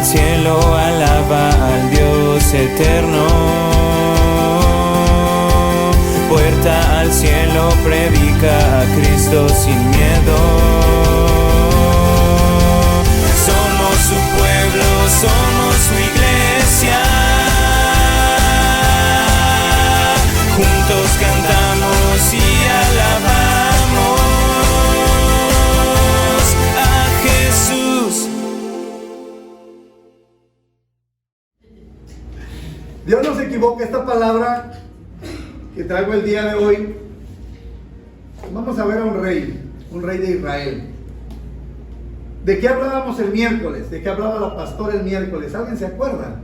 al cielo, alaba al Dios eterno. Puerta al cielo, predica a Cristo sin miedo. Somos su pueblo, somos su iglesia. Juntos cantamos y alabamos a Jesús. Dios no se equivoca. Esta palabra que traigo el día de hoy, vamos a ver a un rey de Israel. ¿De qué hablábamos el miércoles? ¿De qué hablaba la pastora el miércoles? ¿Alguien se acuerda?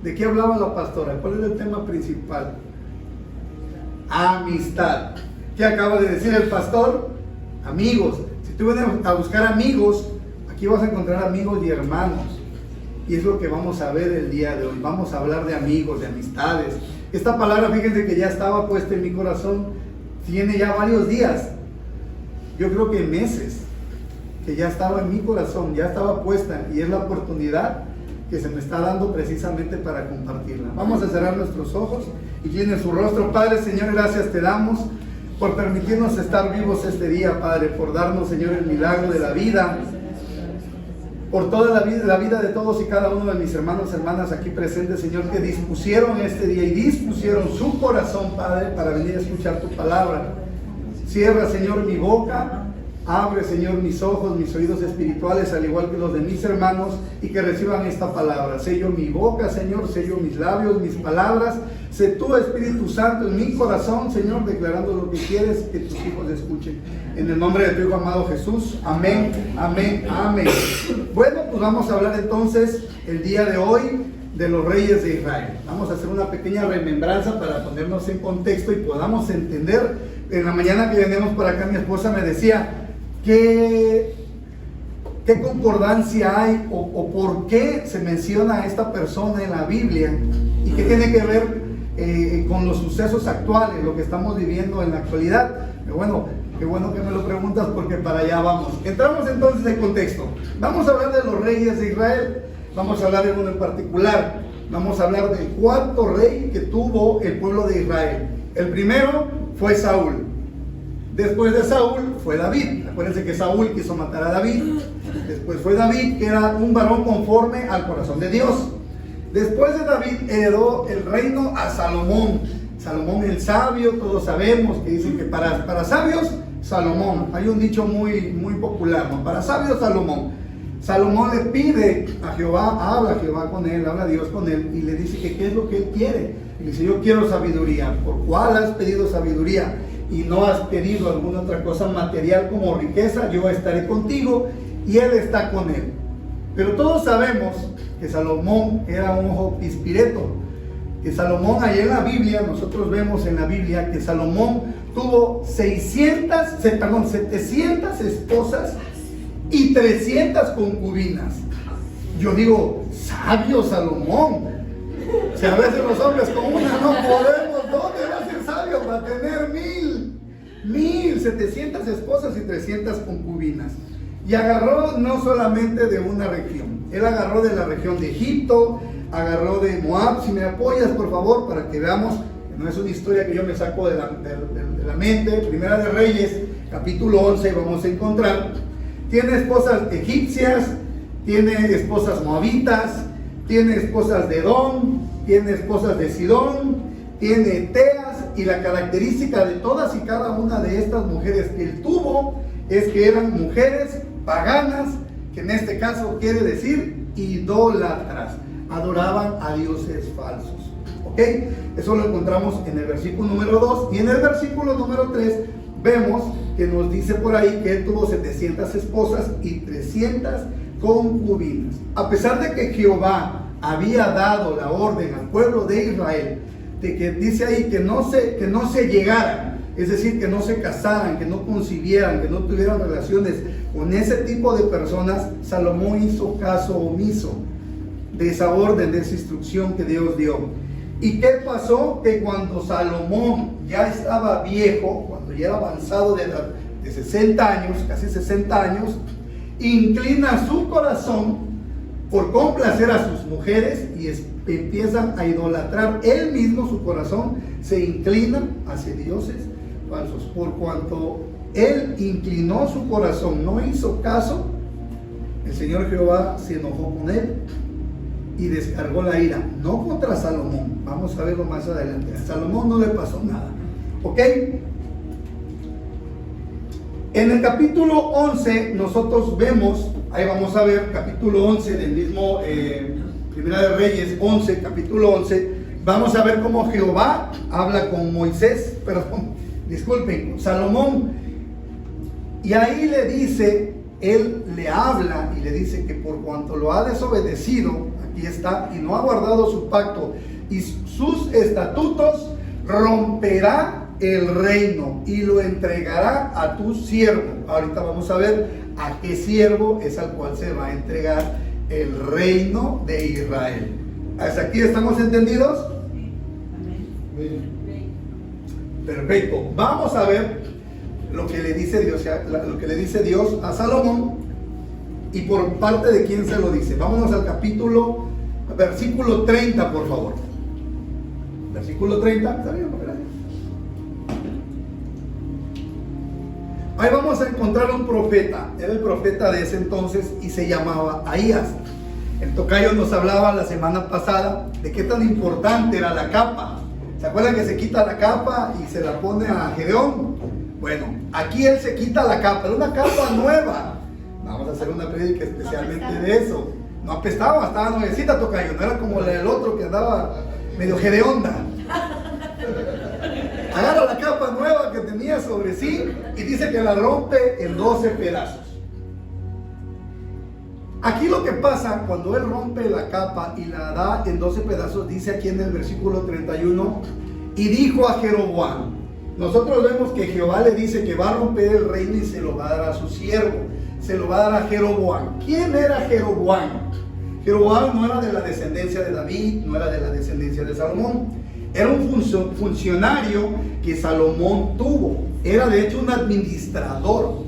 ¿De qué hablaba la pastora? ¿Cuál es el tema principal? Amistad. ¿Qué acaba de decir el pastor? Amigos. Si tú vienes a buscar amigos, aquí vas a encontrar amigos y hermanos. Y es lo que vamos a ver el día de hoy. Vamos a hablar de amigos, de amistades. Esta palabra, fíjense que ya estaba puesta en mi corazón, tiene ya varios días, yo creo que meses, que ya estaba en mi corazón, ya estaba puesta, y es la oportunidad que se me está dando precisamente para compartirla. Vamos a cerrar nuestros ojos y tiene su rostro. Padre, Señor, gracias te damos por permitirnos estar vivos este día, Padre, por darnos, Señor, el milagro de la vida, por toda la vida de todos y cada uno de mis hermanos y hermanas aquí presentes, Señor, que dispusieron este día y dispusieron su corazón, Padre, para venir a escuchar tu palabra. Cierra, Señor, mi boca, abre, Señor, mis ojos, mis oídos espirituales, al igual que los de mis hermanos, y que reciban esta palabra. Sello mi boca, Señor, sello mis labios, mis palabras. Sé tú, Espíritu Santo, en mi corazón, Señor, declarando lo que quieres que tus hijos escuchen. En el nombre de tu Hijo amado Jesús. Amén, amén, amén. Bueno, pues vamos a hablar entonces el día de hoy de los reyes de Israel. Vamos a hacer una pequeña remembranza para ponernos en contexto y podamos entender. En la mañana que venimos por acá, mi esposa me decía, ¿qué concordancia hay o por qué se menciona a esta persona en la Biblia? ¿Y qué tiene que ver con los sucesos actuales, lo que estamos viviendo en la actualidad? Bueno, qué bueno que me lo preguntas, porque para allá vamos. Entramos entonces en contexto. Vamos a hablar de los reyes de Israel. Vamos a hablar de uno en particular. Vamos a hablar del cuarto rey que tuvo el pueblo de Israel. El primero fue Saúl. Después de Saúl fue David. Acuérdense que Saúl quiso matar a David. Después fue David, que era un varón conforme al corazón de Dios. Después de David heredó el reino a Salomón. Salomón el sabio, todos sabemos que dicen que para sabios, Salomón. Hay un dicho muy popular, ¿no? Para sabios, Salomón. Salomón le pide a Jehová, habla Jehová con él, habla Dios con él, y le dice que qué es lo que él quiere. Y le dice, yo quiero sabiduría. ¿Por cuál has pedido sabiduría? Y no has pedido alguna otra cosa material como riqueza, yo estaré contigo, y él está con él. Pero todos sabemos que Salomón era un ojo pispireto, que Salomón, allá en la Biblia, nosotros vemos en la Biblia que Salomón tuvo 700 esposas y 300 concubinas. Yo digo, sabio Salomón. Si a veces los hombres con una no podemos, ¿dónde va a ser sabio para tener 1700 esposas y 300 concubinas? Y agarró no solamente de una región, él agarró de la región de Egipto, agarró de Moab. Si me apoyas, por favor, para que veamos, no es una historia que yo me saco de la mente. Primera de Reyes, capítulo 11, vamos a encontrar, tiene esposas egipcias, tiene esposas moabitas, tiene esposas de Edom, tiene esposas de Sidón, tiene teas, y la característica de todas y cada una de estas mujeres que él tuvo es que eran mujeres paganas, que en este caso quiere decir idólatras, adoraban a dioses falsos. ¿Ok? Eso lo encontramos en el versículo número 2, y en el versículo número 3 vemos que nos dice por ahí que él tuvo 700 esposas y 300 concubinas. A pesar de que Jehová había dado la orden al pueblo de Israel, de que dice ahí que no se llegaran, es decir, que no se casaran, que no concibieran, que no tuvieran relaciones con ese tipo de personas, Salomón hizo caso omiso de esa orden, de esa instrucción que Dios dio. ¿Y qué pasó? Que cuando Salomón ya estaba viejo, cuando ya era avanzado de edad, de 60 años, casi 60 años, inclina su corazón por complacer a sus mujeres y empiezan a idolatrar él mismo, su corazón se inclina hacia dioses falsos. Por cuanto él inclinó su corazón, no hizo caso, el Señor Jehová se enojó con él y descargó la ira, no contra Salomón, vamos a verlo más adelante. A Salomón no le pasó nada, ¿ok? En el capítulo 11 nosotros vemos, ahí vamos a ver, capítulo 11 del mismo Primera de Reyes 11, capítulo 11, vamos a ver cómo Jehová habla con Moisés, perdón, disculpen, con Salomón, y ahí le dice, él le habla y le dice que por cuanto lo ha desobedecido, aquí está, y no ha guardado su pacto y sus estatutos, romperá el reino y lo entregará a tu siervo. Ahorita vamos a ver a qué siervo es al cual se va a entregar el reino de Israel. ¿Hasta aquí estamos entendidos? Sí. Perfecto. Vamos a ver lo que le dice Dios a Salomón y por parte de quién se lo dice. Vámonos al versículo 30, por favor. Versículo 30. ¿Está bien? Ahí vamos a encontrar un profeta, era el profeta de ese entonces y se llamaba Ahías. El tocayo nos hablaba la semana pasada de qué tan importante era la capa. ¿Se acuerdan que se quita la capa y se la pone a Gedeón? Bueno, aquí él se quita la capa, era una capa nueva. Vamos a hacer una prédica especialmente de eso. No apestaba, estaba nuevecita, tocayo, no era como el otro que andaba medio Gedeonda. Agarra la capa nueva que tenía sobre sí y dice que la rompe en 12 pedazos. Aquí lo que pasa cuando él rompe la capa y la da en 12 pedazos, dice aquí en el versículo 31, y dijo a Jeroboam. Nosotros vemos que Jehová le dice que va a romper el reino y se lo va a dar a su siervo, se lo va a dar a Jeroboam. ¿Quién era Jeroboam? Jeroboam no era de la descendencia de David, no era de la descendencia de Salomón. Era un funcionario que Salomón tuvo. Era de hecho un administrador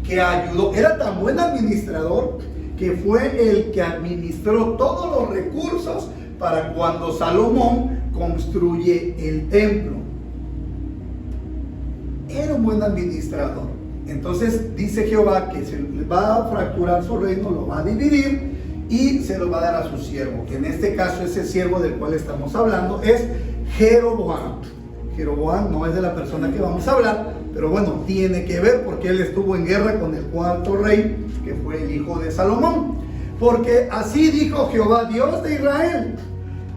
que ayudó. Era tan buen administrador que fue el que administró todos los recursos para cuando Salomón construye el templo. Era un buen administrador. Entonces dice Jehová que se va a fracturar su reino, lo va a dividir y se lo va a dar a su siervo. En este caso, ese siervo del cual estamos hablando es Jeroboam. Jeroboam no es de la persona que vamos a hablar, pero bueno, tiene que ver porque él estuvo en guerra con el cuarto rey, que fue el hijo de Salomón. Porque así dijo Jehová, Dios de Israel: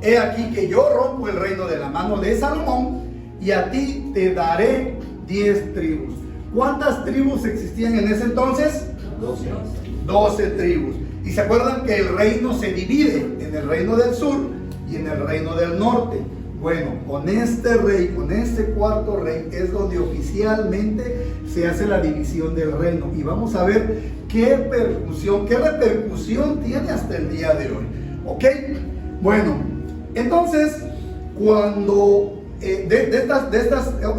he aquí que yo rompo el reino de la mano de Salomón y a ti te daré 10 tribus. ¿Cuántas tribus existían en ese entonces? 12 tribus. Y se acuerdan que el reino se divide en el reino del sur y en el reino del norte. Bueno, con este rey, con este cuarto rey, es donde oficialmente se hace la división del reino. Y vamos a ver qué repercusión tiene hasta el día de hoy. ¿Ok? Bueno, entonces, cuando de estas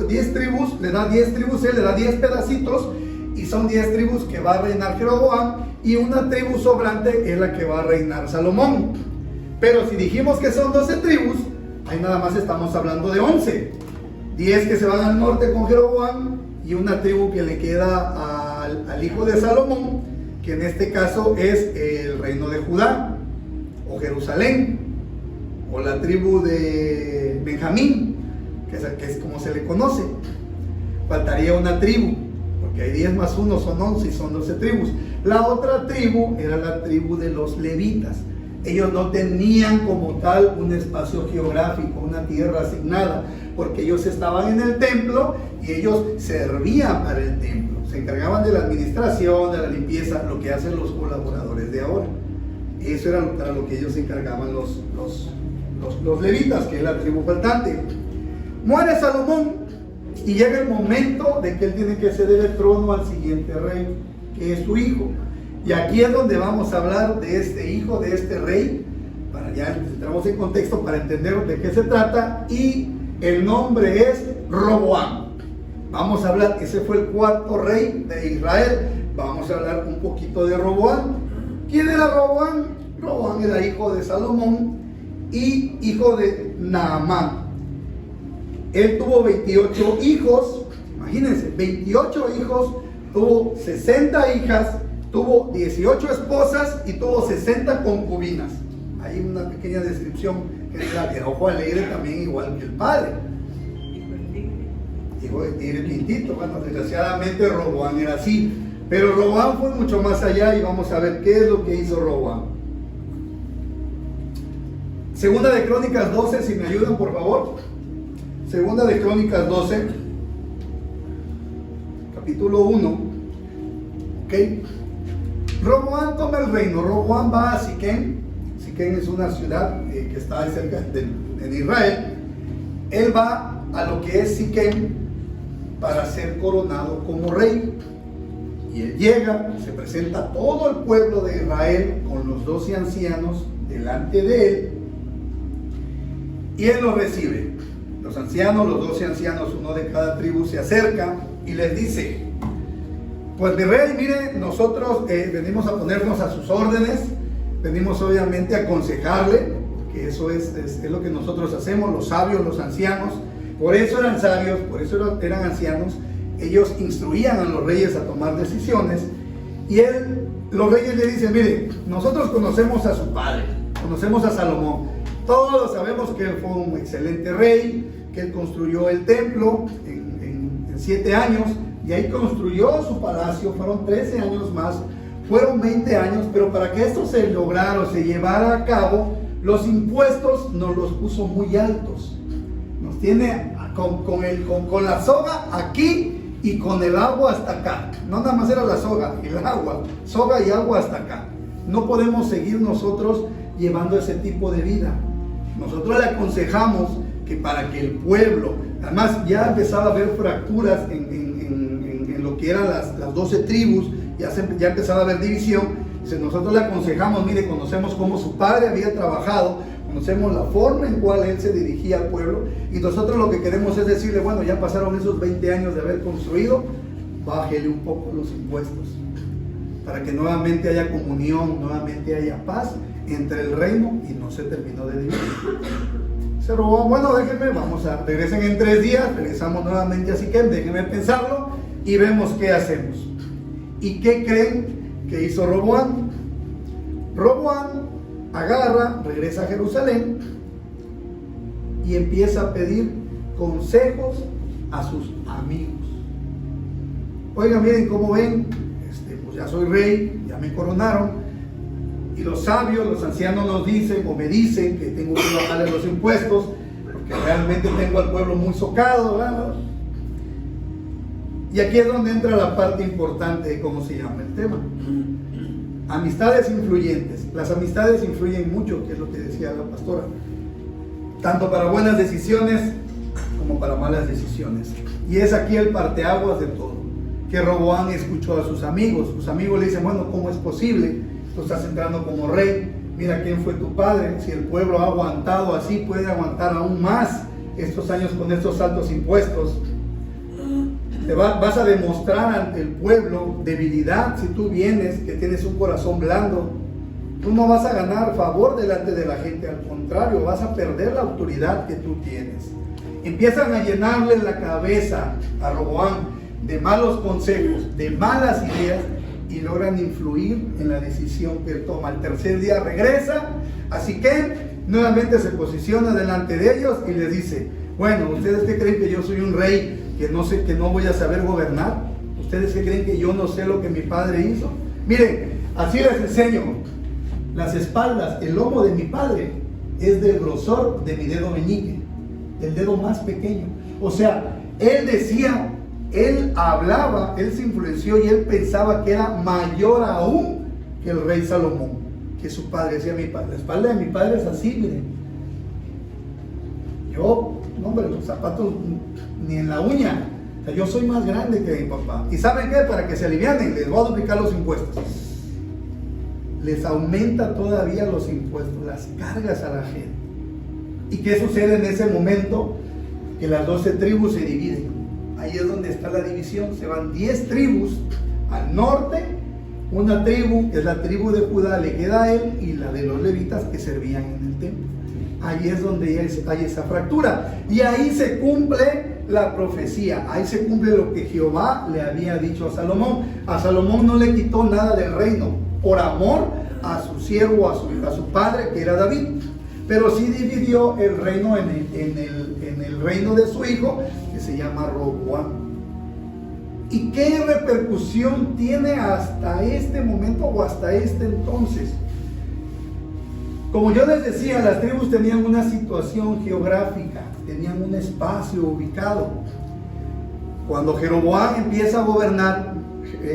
10 tribus, le da 10 tribus, él le da 10 pedacitos, y son 10 tribus que va a reinar Jeroboam, y una tribu sobrante es la que va a reinar Salomón. Pero si dijimos que son 12 tribus, ahí nada más estamos hablando de 11. 10 que se van al norte con Jeroboam y una tribu que le queda al hijo de Salomón, que en este caso es el reino de Judá o Jerusalén, o la tribu de Benjamín, que es como se le conoce. Faltaría una tribu, porque hay 10 más 1 son 11 y son 12 tribus. La otra tribu era la tribu de los levitas. Ellos no tenían como tal un espacio geográfico, una tierra asignada, porque ellos estaban en el templo y ellos servían para el templo. Se encargaban de la administración, de la limpieza, lo que hacen los colaboradores de ahora. Eso era para lo que ellos se encargaban los levitas, que es la tribu faltante. Muere Salomón y llega el momento de que él tiene que ceder el trono al siguiente rey, que es su hijo. Y aquí es donde vamos a hablar de este hijo, de este rey, para ya entramos en contexto para entender de qué se trata, y el nombre es Roboam. Vamos a hablar, ese fue el cuarto rey de Israel. Vamos a hablar un poquito de Roboam. ¿Quién era Roboam? Roboam era hijo de Salomón y hijo de Naamán. Él tuvo 28 hijos, imagínense, 28 hijos, tuvo 60 hijas, tuvo 18 esposas y tuvo 60 concubinas. Hay una pequeña descripción que es la que ojo alegre también igual que el padre. Hijo de tigre pintito. Bueno, desgraciadamente Roboam era así, pero Roboam fue mucho más allá y vamos a ver qué es lo que hizo Roboam. Segunda de Crónicas 12, si me ayudan por favor. Segunda de Crónicas 12, capítulo 1. Ok. Roboam toma el reino. Roboam va a Siquem. Siquem es una ciudad que está cerca en Israel. Él va a lo que es Siquem para ser coronado como rey. Y él llega, se presenta a todo el pueblo de Israel con los 12 ancianos delante de él. Y él los recibe. Los ancianos, los 12 ancianos, uno de cada tribu, se acerca y les dice: pues mi rey, mire, nosotros venimos a ponernos a sus órdenes, venimos obviamente a aconsejarle, que eso es lo que nosotros hacemos, los sabios, los ancianos. Por eso eran sabios, por eso eran ancianos. Ellos instruían a los reyes a tomar decisiones. Y los reyes le dicen: mire, nosotros conocemos a su padre, conocemos a Salomón. Todos sabemos que él fue un excelente rey, que él construyó el templo en 7 años, y ahí construyó su palacio. Fueron 13 años más, fueron 20 años, pero para que esto se lograra o se llevara a cabo, los impuestos nos los puso muy altos. Nos tiene con la soga aquí y con el agua hasta acá. No nada más era la soga, el agua, soga y agua hasta acá. No podemos seguir nosotros llevando ese tipo de vida. Nosotros le aconsejamos que para que el pueblo, además ya empezaba a haber fracturas en lo que eran las 12 tribus, ya empezaba a haber división. Entonces nosotros le aconsejamos: mire, conocemos cómo su padre había trabajado, conocemos la forma en cual él se dirigía al pueblo, y nosotros lo que queremos es decirle: bueno, ya pasaron esos 20 años de haber construido, bájele un poco los impuestos, para que nuevamente haya comunión, nuevamente haya paz entre el reino, y no se terminó de dividir. Se robó: bueno, déjenme, regresen en 3 días, regresamos nuevamente a Siquem, déjenme pensarlo y vemos qué hacemos. ¿Y qué creen que hizo Roboam? Roboam agarra, regresa a Jerusalén y empieza a pedir consejos a sus amigos. Oigan, miren, cómo ven, pues ya soy rey, ya me coronaron, y los sabios, los ancianos nos dicen o me dicen que tengo que bajarle los impuestos porque realmente tengo al pueblo muy socado, ¿verdad? Y aquí es donde entra la parte importante de cómo se llama el tema. Amistades influyentes. Las amistades influyen mucho, que es lo que decía la pastora, tanto para buenas decisiones como para malas decisiones. Y es aquí el parteaguas de todo, que Roboam escuchó a sus amigos. Sus amigos le dicen: bueno, ¿cómo es posible? Tú estás entrando como rey, mira quién fue tu padre. Si el pueblo ha aguantado así, puede aguantar aún más estos años con estos altos impuestos. Vas a demostrar ante el pueblo debilidad si tú vienes, que tienes un corazón blando. Tú no vas a ganar favor delante de la gente, al contrario, vas a perder la autoridad que tú tienes. Empiezan a llenarle la cabeza a Roboam de malos consejos, de malas ideas, y logran influir en la decisión que él toma. Al tercer día regresa, así que nuevamente se posiciona delante de ellos y les dice: bueno, ¿ustedes qué creen que yo soy un rey que no voy a saber gobernar? ¿Ustedes qué creen que yo no sé lo que mi padre hizo? Miren, así les enseño. Las espaldas, el lomo de mi padre es del grosor de mi dedo meñique, del dedo más pequeño. O sea, él decía, él hablaba, él se influenció y él pensaba que era mayor aún que el rey Salomón, que su padre. Decía: la espalda de mi padre es así, miren. Yo, no, hombre, los zapatos ni en la uña. O sea, yo soy más grande que mi papá. ¿Y saben qué? Para que se alivianen, les voy a duplicar los impuestos. Les aumenta todavía los impuestos, las cargas a la gente. ¿Y qué sucede en ese momento? Que las 12 tribus se dividen. Ahí es donde está la división. Se van 10 tribus al norte Una tribu, que es la tribu de Judá, le queda a él, y la de los levitas que servían en el templo. Ahí es donde hay esa fractura, y ahí se cumple la profecía, ahí se cumple lo que Jehová le había dicho a Salomón. A Salomón no le quitó nada del reino por amor a su siervo, a su padre, que era David, pero sí dividió el reino en el reino de su hijo, que se llama Roboam. ¿Y qué repercusión tiene hasta este momento o hasta este entonces? Como yo les decía, las tribus tenían una situación geográfica, tenían un espacio ubicado. Cuando Jeroboam empieza a gobernar,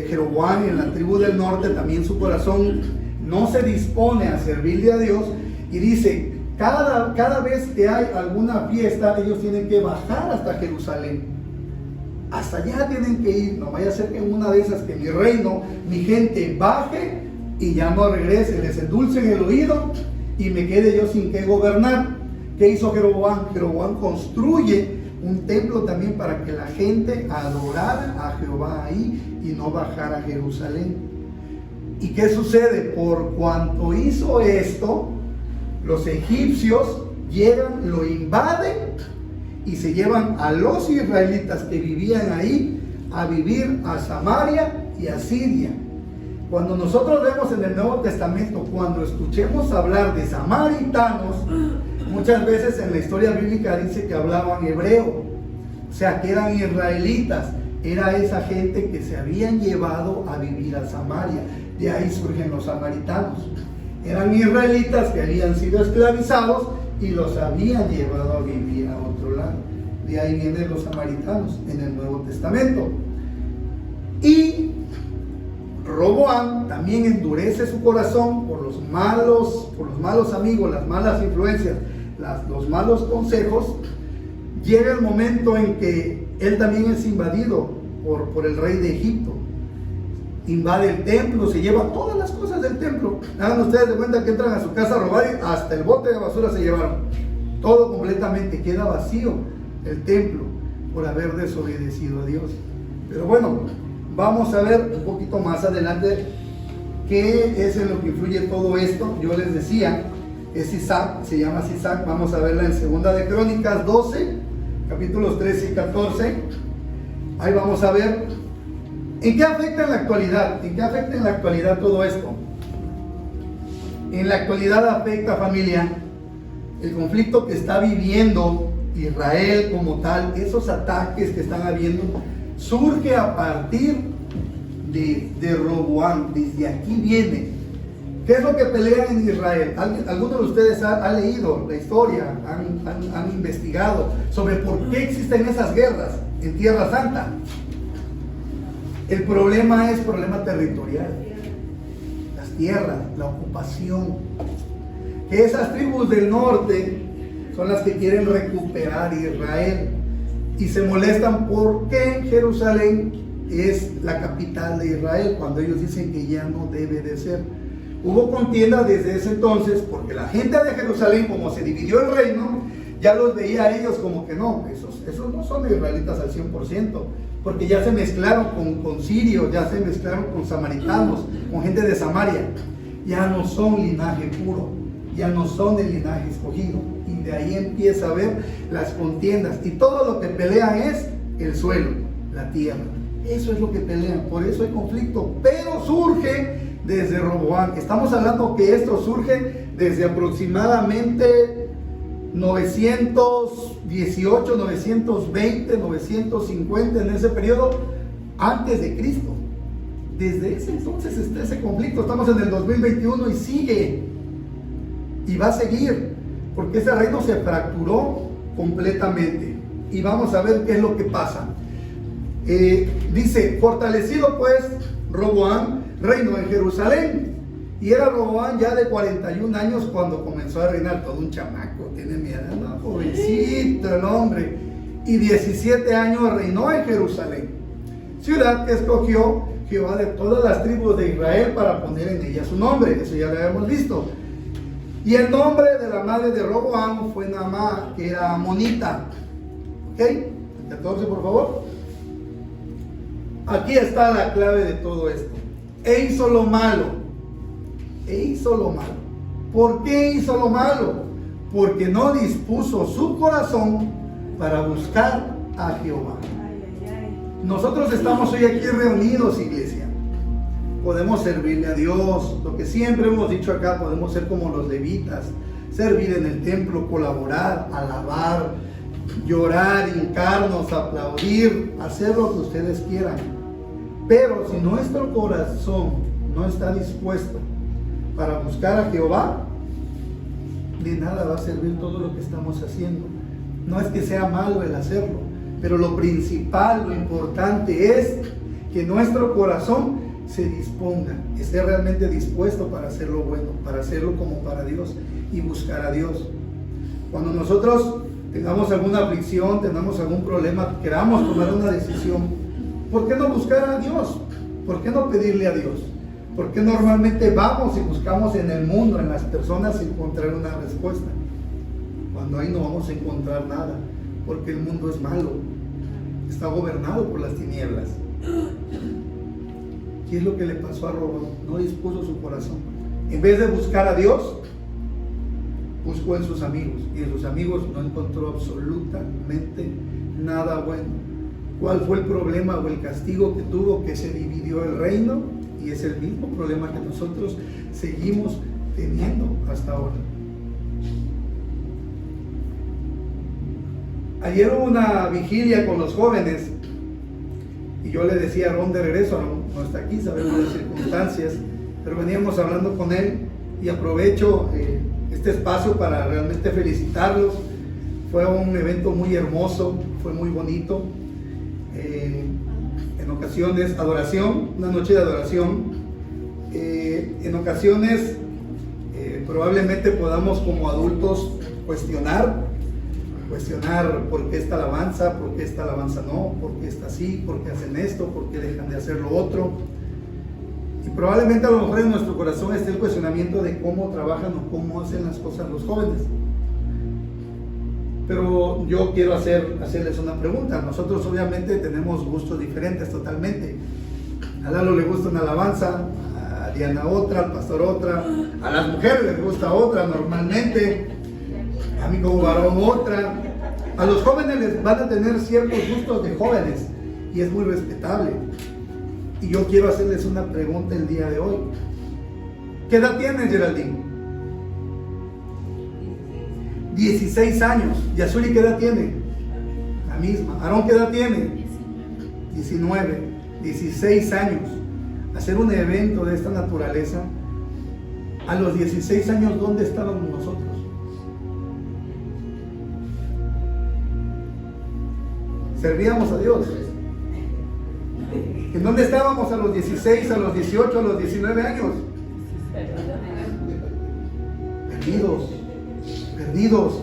Jeroboam en la tribu del norte, también su corazón no se dispone a servirle a Dios, y dice, cada vez que hay alguna fiesta, ellos tienen que bajar hasta Jerusalén. Hasta allá tienen que ir, no vaya a ser que en una de esas, que mi reino, mi gente baje y ya no regrese, les endulcen el oído y me quede yo sin qué gobernar. ¿Qué hizo Jeroboam? Jeroboam construye un templo también para que la gente adorara a Jehová ahí y no bajara a Jerusalén. ¿Y qué sucede? Por cuanto hizo esto, los egipcios llegan, lo invaden y se llevan a los israelitas que vivían ahí a vivir a Samaria y a Siria. Cuando nosotros vemos en el Nuevo Testamento, cuando escuchemos hablar de samaritanos, muchas veces en la historia bíblica dice que hablaban hebreo, o sea que eran israelitas, era esa gente que se habían llevado a vivir a Samaria. De ahí surgen los samaritanos. Eran israelitas que habían sido esclavizados y los habían llevado a vivir a otro lado. De ahí vienen los samaritanos en el Nuevo Testamento. Y Roboam también endurece su corazón por los malos amigos, las malas influencias, los malos consejos. Llega el momento en que él también es invadido por el rey de Egipto. Invade el templo, se lleva todas las cosas del templo. Hagan ustedes de cuenta que entran a su casa a robar y hasta el bote de basura se llevaron. Todo completamente, queda vacío el templo por haber desobedecido a Dios. Pero bueno, vamos a ver un poquito más adelante qué es en lo que influye todo esto. Yo les decía, es Isaac, se llama Isaac. Vamos a verla en Segunda de Crónicas 12, capítulos 13 y 14. Ahí vamos a ver ¿en qué afecta en la actualidad? ¿En qué afecta en la actualidad todo esto? En la actualidad afecta, familia, el conflicto que está viviendo Israel como tal, esos ataques que están habiendo, surge a partir de Roboam. Desde aquí viene. ¿Qué es lo que pelean en Israel? ¿Alguno de ustedes ha leído la historia, han investigado sobre por qué existen esas guerras en Tierra Santa? El problema es problema territorial, las tierras, la ocupación. Que esas tribus del norte son las que quieren recuperar Israel y se molestan porque Jerusalén es la capital de Israel, cuando ellos dicen que ya no debe de ser. Hubo contienda desde ese entonces porque la gente de Jerusalén, como se dividió el reino, ya los veía a ellos como que no, esos no son israelitas al 100%, porque ya se mezclaron con sirios, ya se mezclaron con samaritanos, con gente de Samaria. Ya no son linaje puro, ya no son el linaje escogido. Y de ahí empieza a ver las contiendas. Y todo lo que pelean es el suelo, la tierra. Eso es lo que pelean, por eso hay conflicto. Pero surge desde Roboam. Estamos hablando que esto surge desde aproximadamente 918, 920, 950, en ese periodo antes de Cristo. Desde ese entonces está ese conflicto. Estamos en el 2021 y sigue, y va a seguir, porque ese reino se fracturó completamente. Y vamos a ver qué es lo que pasa. Dice, fortalecido pues Roboam reinó en Jerusalén. Y era Roboam ya de 41 años cuando comenzó a reinar. Todo un chamaco, tiene mi edad, no, jovencito el hombre. Y 17 años reinó en Jerusalén, ciudad que escogió Jehová de todas las tribus de Israel para poner en ella su nombre. Eso ya lo habíamos visto. Y el nombre de la madre de Roboam fue Naamá, que era amonita. ¿Ok? 14, por favor. Aquí está la clave de todo esto. e hizo lo malo. E hizo lo malo. ¿Por qué hizo lo malo? Porque no dispuso su corazón para buscar a Jehová. Nosotros estamos hoy aquí reunidos, iglesia. Podemos servirle a Dios. Lo que siempre hemos dicho acá, podemos ser como los levitas, servir en el templo, colaborar, alabar, llorar, hincarnos, aplaudir, hacer lo que ustedes quieran. Pero si nuestro corazón no está dispuesto para buscar a Jehová, de nada va a servir todo lo que estamos haciendo. No es que sea malo el hacerlo, pero lo principal, lo importante es que nuestro corazón se disponga, esté realmente dispuesto para hacer lo bueno, para hacerlo como para Dios y buscar a Dios. Cuando nosotros tengamos alguna aflicción, tengamos algún problema, queramos tomar una decisión, ¿por qué no buscar a Dios? ¿Por qué no pedirle a Dios? ¿Por qué normalmente vamos y buscamos en el mundo, en las personas, encontrar una respuesta? Cuando ahí no vamos a encontrar nada, porque el mundo es malo, está gobernado por las tinieblas. ¿Qué es lo que le pasó a Roboam? No dispuso su corazón. En vez de buscar a Dios, buscó en sus amigos, y en sus amigos no encontró absolutamente nada bueno. ¿Cuál fue el problema o el castigo que tuvo? Que se dividió el reino, y es el mismo problema que nosotros seguimos teniendo hasta ahora. Ayer hubo una vigilia con los jóvenes y yo le decía a Ron de regreso, no está aquí, sabemos las circunstancias, pero veníamos hablando con él y aprovecho este espacio para realmente felicitarlos. Fue un evento muy hermoso, fue muy bonito. En ocasiones adoración, una noche de adoración. En ocasiones probablemente podamos como adultos cuestionar por qué esta alabanza no, por qué está así, por qué hacen esto, por qué dejan de hacer lo otro. Y probablemente a lo mejor en nuestro corazón esté el cuestionamiento de cómo trabajan o cómo hacen las cosas los jóvenes. Pero yo quiero hacerles una pregunta. Nosotros obviamente tenemos gustos diferentes totalmente. A Lalo le gusta una alabanza, a Diana otra, al pastor otra, a las mujeres les gusta otra normalmente, a mí como varón otra. A los jóvenes les van a tener ciertos gustos de jóvenes y es muy respetable. Y yo quiero hacerles una pregunta el día de hoy. ¿Qué edad tienes, Geraldine? 16 años. ¿Yasuri qué edad tiene? La misma. ¿Aarón qué edad tiene? 19. 16 años. Hacer un evento de esta naturaleza. A los 16 años, ¿dónde estábamos nosotros? Servíamos a Dios. ¿En dónde estábamos a los 16, a los 18, a los 19 años? Perdidos.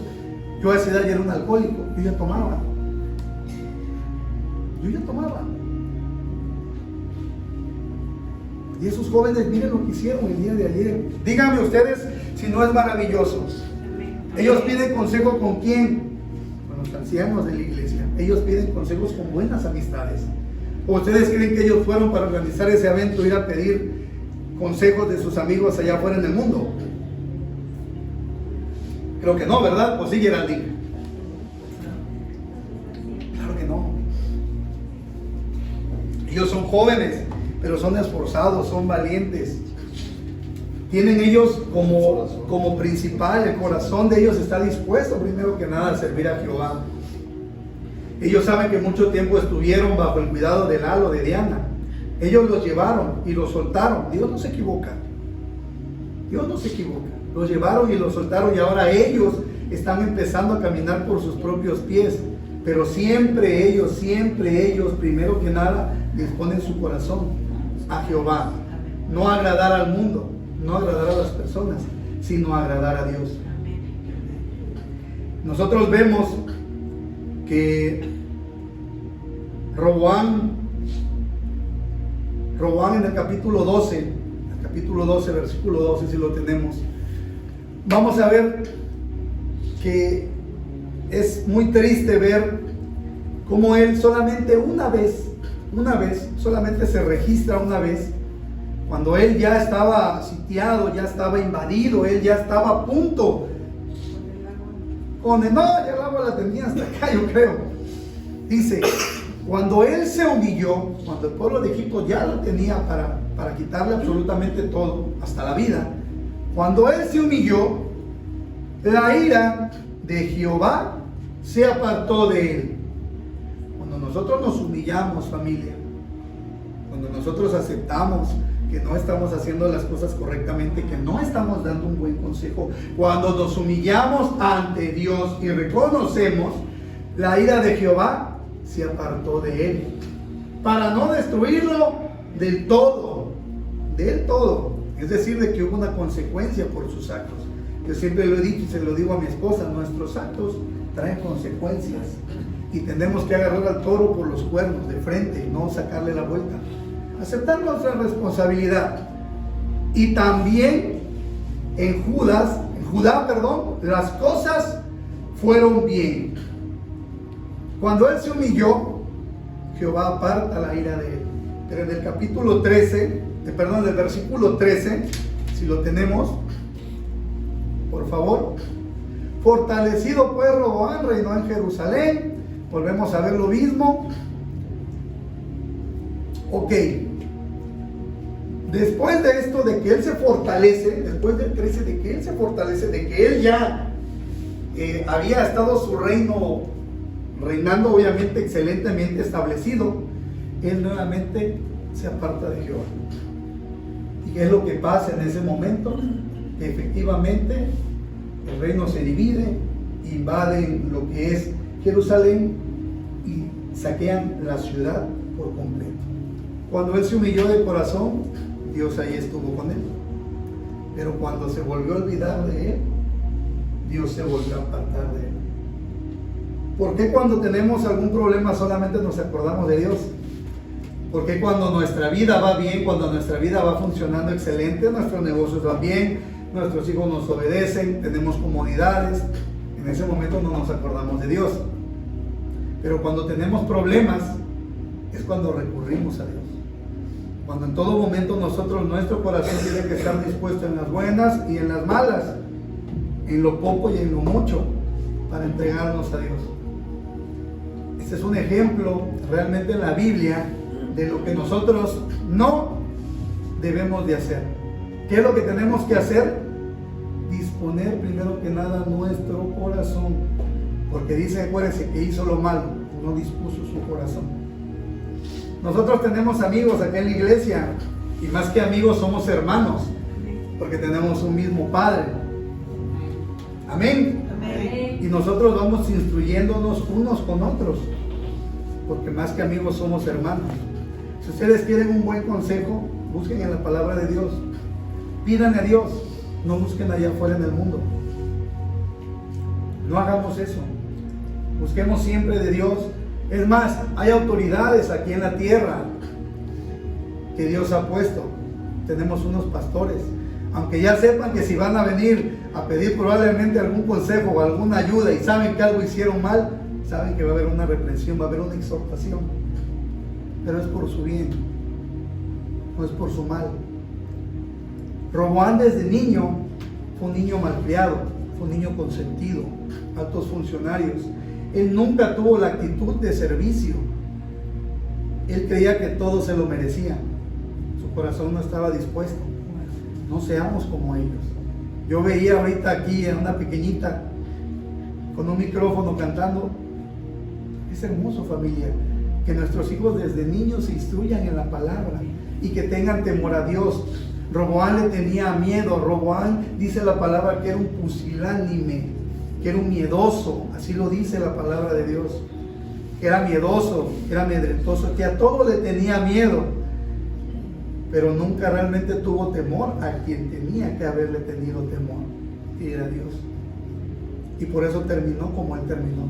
Yo a esa edad ya era un alcohólico, yo ya tomaba. Y esos jóvenes, miren lo que hicieron el día de ayer. Díganme ustedes si no es maravilloso. Ellos piden consejo ¿con quién? Con los ancianos de la iglesia. Ellos piden consejos con buenas amistades. ¿O ustedes creen que ellos fueron para organizar ese evento, ir a pedir consejos de sus amigos allá afuera en el mundo? Creo que no, ¿verdad? ¿O sí, Geraldine? Claro que no. Ellos son jóvenes, pero son esforzados, son valientes. Tienen ellos como principal, el corazón de ellos está dispuesto primero que nada a servir a Jehová. Ellos saben que mucho tiempo estuvieron bajo el cuidado de Lalo, de Diana. Ellos los llevaron y los soltaron. Dios no se equivoca. Los llevaron y los soltaron y ahora ellos están empezando a caminar por sus propios pies. Pero siempre ellos, primero que nada, disponen su corazón a Jehová. No agradar al mundo, no agradar a las personas, sino agradar a Dios. Nosotros vemos que Roboam en el capítulo 12, versículo 12, si lo tenemos, vamos a ver que es muy triste ver cómo él solamente una vez, solamente se registra una vez cuando él ya estaba sitiado, ya estaba invadido, él ya estaba a punto. No, ya el agua la tenía hasta acá, yo creo. Dice, cuando él se humilló, cuando el pueblo de Egipto ya lo tenía para quitarle absolutamente todo, hasta la vida, cuando él se humilló, la ira de Jehová se apartó de él. Cuando nosotros nos humillamos, familia, cuando nosotros aceptamos que no estamos haciendo las cosas correctamente, que no estamos dando un buen consejo, cuando nos humillamos ante Dios y reconocemos, la ira de Jehová se apartó de él, para no destruirlo del todo, es decir, de que hubo una consecuencia por sus actos. Yo siempre lo he dicho y se lo digo a mi esposa, nuestros actos traen consecuencias y tenemos que agarrar al toro por los cuernos de frente y no sacarle la vuelta. Aceptar nuestra responsabilidad. Y también en Judá, las cosas fueron bien. Cuando él se humilló, Jehová aparta la ira de él. Pero en el capítulo 13, del versículo 13, si lo tenemos, por favor. Fortalecido pues Roboam reinó en Jerusalén. Volvemos a ver lo mismo. Ok. Después de esto, de que él se fortalece, después del 13, de que él se fortalece, de que él ya había estado su reino reinando obviamente excelentemente establecido, él nuevamente se aparta de Jehová. ¿Y qué es lo que pasa en ese momento? Que efectivamente el reino se divide, invaden lo que es Jerusalén y saquean la ciudad por completo. Cuando él se humilló de corazón, Dios ahí estuvo con él. Pero cuando se volvió a olvidar de él, Dios se volvió a apartar de él. ¿Por qué cuando tenemos algún problema solamente nos acordamos de Dios? ¿Por qué cuando nuestra vida va bien, cuando nuestra vida va funcionando excelente, nuestros negocios van bien, nuestros hijos nos obedecen, tenemos comodidades, en ese momento no nos acordamos de Dios? Pero cuando tenemos problemas es cuando recurrimos a Dios. Cuando en todo momento nuestro corazón tiene que estar dispuesto en las buenas y en las malas, en lo poco y en lo mucho, para entregarnos a Dios. Este es un ejemplo realmente en la Biblia de lo que nosotros no debemos de hacer. ¿Qué es lo que tenemos que hacer? Disponer primero que nada nuestro corazón, porque dice, acuérdense, que hizo lo malo, no dispuso su corazón. Nosotros tenemos amigos acá en la iglesia, y más que amigos somos hermanos, porque tenemos un mismo Padre. Amén. Amén. Y nosotros vamos instruyéndonos unos con otros, porque más que amigos somos hermanos. Si ustedes quieren un buen consejo, busquen en la palabra de Dios, pidan a Dios, no busquen allá afuera en el mundo. No hagamos eso, busquemos siempre de Dios. Es más, hay autoridades aquí en la tierra que Dios ha puesto. Tenemos unos pastores, aunque ya sepan que si van a venir a pedir probablemente algún consejo o alguna ayuda y saben que algo hicieron mal, saben que va a haber una reprensión, va a haber una exhortación, pero es por su bien, no es por su mal. Roboam desde niño fue un niño malcriado, fue un niño consentido, altos funcionarios. Él nunca tuvo la actitud de servicio. Él creía que todo se lo merecía. Su corazón no estaba dispuesto. No seamos como ellos. Yo veía ahorita aquí a una pequeñita con un micrófono cantando. Es hermoso, familia, que nuestros hijos desde niños se instruyan en la palabra y que tengan temor a Dios. Roboam le tenía miedo. Roboam, dice la palabra, que era un pusilánime, que era un miedoso, así lo dice la palabra de Dios, que era miedoso, que era amedrentoso, que a todo le tenía miedo, pero nunca realmente tuvo temor a quien tenía que haberle tenido temor, y era Dios. Y por eso terminó como él terminó,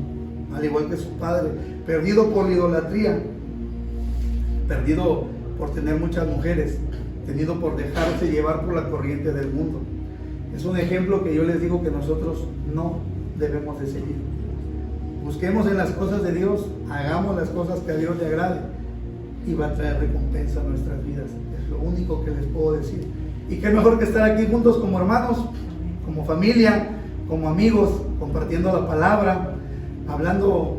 al igual que su padre, perdido por la idolatría, perdido por tener muchas mujeres, perdido por dejarse llevar por la corriente del mundo. Es un ejemplo que yo les digo que nosotros no debemos de seguir. Busquemos en las cosas de Dios, hagamos las cosas que a Dios le agrade y va a traer recompensa a nuestras vidas. Es lo único que les puedo decir. Y qué mejor que estar aquí juntos como hermanos, como familia, como amigos, compartiendo la palabra, hablando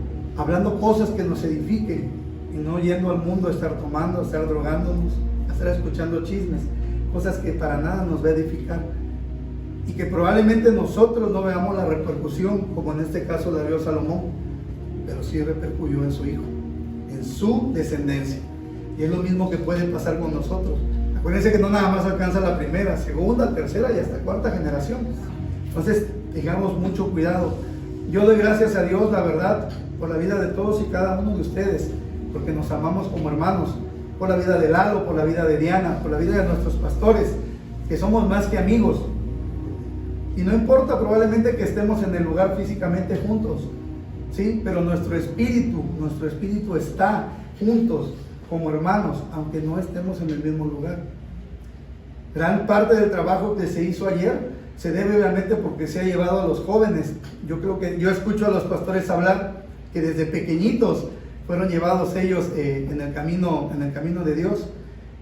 cosas que nos edifiquen y no yendo al mundo a estar tomando, a estar drogándonos, a estar escuchando chismes, cosas que para nada nos va a edificar y que probablemente nosotros no veamos la repercusión, como en este caso la vio Salomón, pero sí repercutió en su hijo, en su descendencia. Y es lo mismo que puede pasar con nosotros. Acuérdense que no nada más alcanza la primera, segunda, tercera y hasta cuarta generación. Entonces, tengamos mucho cuidado. Yo doy gracias a Dios, la verdad, por la vida de todos y cada uno de ustedes, porque nos amamos como hermanos, por la vida de Lalo, por la vida de Diana, por la vida de nuestros pastores, que somos más que amigos. Y no importa probablemente que estemos en el lugar físicamente juntos, ¿sí? Pero nuestro espíritu está juntos como hermanos, aunque no estemos en el mismo lugar. Gran parte del trabajo que se hizo ayer se debe obviamente porque se ha llevado a los jóvenes. Yo escucho a los pastores hablar que desde pequeñitos fueron llevados ellos en el camino de Dios,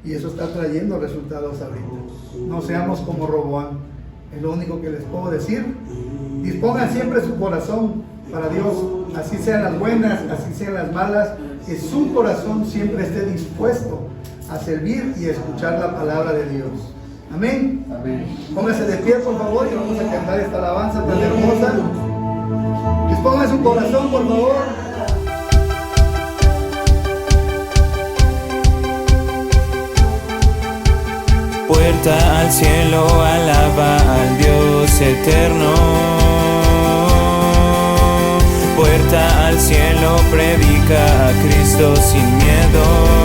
y eso está trayendo resultados ahorita. No seamos como Roboam, es lo único que les puedo decir. Dispongan siempre su corazón para Dios, así sean las buenas, así sean las malas, que su corazón siempre esté dispuesto a servir y a escuchar la palabra de Dios. Amén. Amén. Póngase de pie, por favor, y vamos a cantar esta alabanza tan hermosa. Dispongan su corazón, por favor. Puerta al cielo, alaba al Dios eterno. Puerta al cielo, predica a Cristo sin miedo.